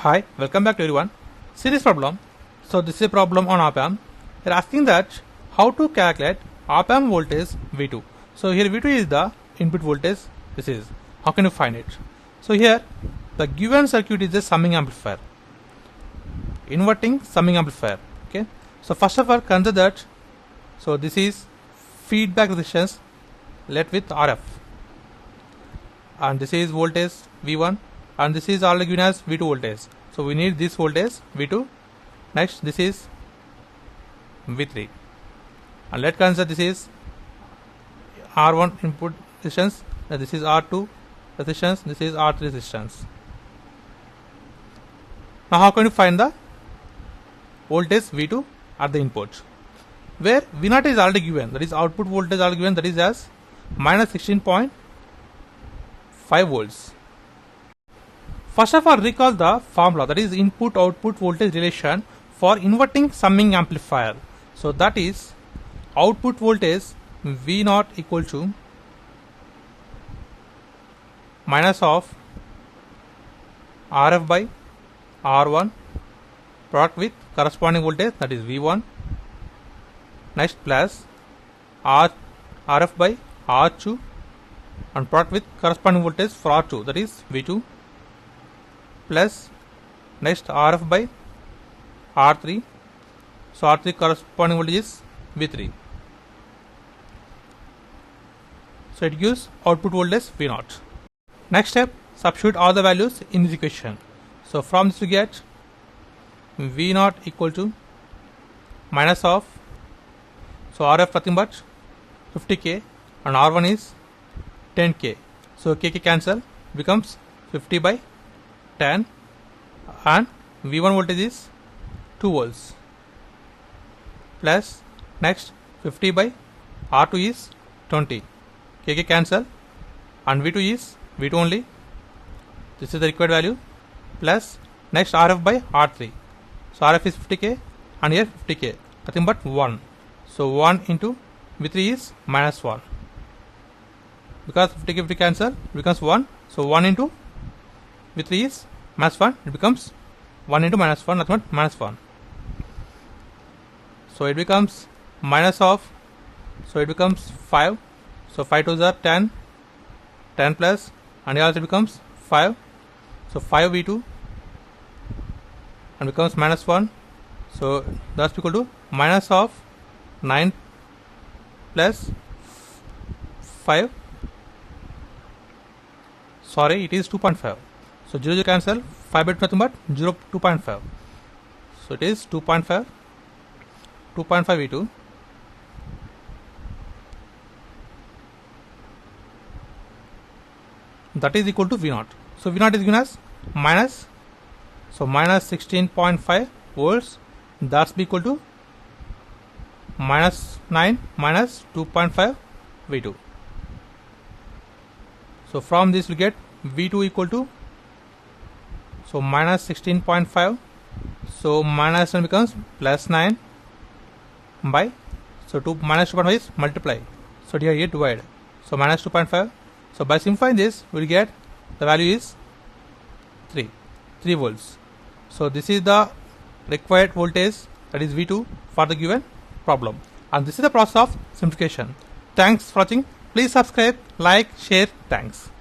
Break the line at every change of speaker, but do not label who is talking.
Hi, welcome back to everyone. See this problem. So this is a problem on op amp. They're asking that how to calculate op amp voltage V2. So here V2 is the input voltage. This is how can you find it? So here the given circuit is a summing amplifier, inverting summing amplifier. Okay. So first of all consider that. So this is feedback resistance let with RF, and this is voltage V1, and this is already given as V2 voltage. So we need this voltage V2. Next this is V3, and let's consider this is R1 input resistance, and this is R2 resistance, this is R3 resistance. Now how can you find the voltage V2 at the input, where V0 is already given, that is output voltage already given, that is as minus 16.5 volts. First of all, recall the formula, that is input output voltage relation for inverting summing amplifier. So that is output voltage V0 equal to minus of RF by R1 product with corresponding voltage, that is V1. Next plus RF by R2 and product with corresponding voltage for R2, that is V2, plus next RF by R3. So R3 corresponding voltage is V3. So it gives output voltage V0. Next step, substitute all the values in this equation. So from this we get V0 equal to minus of, so RF nothing but 50k and R1 is 10k. So k cancel, becomes 50 by 10, and V1 voltage is 2 volts, plus next 50 by R2 is 20, k cancel, and V2 is V2 only, this is the required value, plus next RF by R3. So RF is 50k and here 50k, nothing but 1. So 1 into V3 is minus 1, because 50k 50 cancel becomes 1. So 1 into V3 is minus 1, it becomes 1 into minus 1, nothing but minus 1. So it becomes minus of, so it becomes 5. So 5 2s are 10, 10 plus, and here also becomes 5. So 5 V2 and becomes minus 1. So that's equal to minus of 9 plus 5. Sorry, it is 2.5. So 0 cancel, 5 by 2 nothing but 0, 2.5. So it is 2.5 V2 that is equal to V0. So V0 is given as minus, so minus 16.5 volts, that's be equal to minus 9 minus 2.5 V2. So from this we get V2 equal to, so minus 16.5, so minus 1 becomes plus 9 by, so 2 minus 2.5 is multiply, so here divide, so minus 2.5. So by simplifying this we will get the value is 3 volts. So this is the required voltage, that is V2 for the given problem, and this is the process of simplification. Thanks for watching. Please subscribe, like, share. Thanks.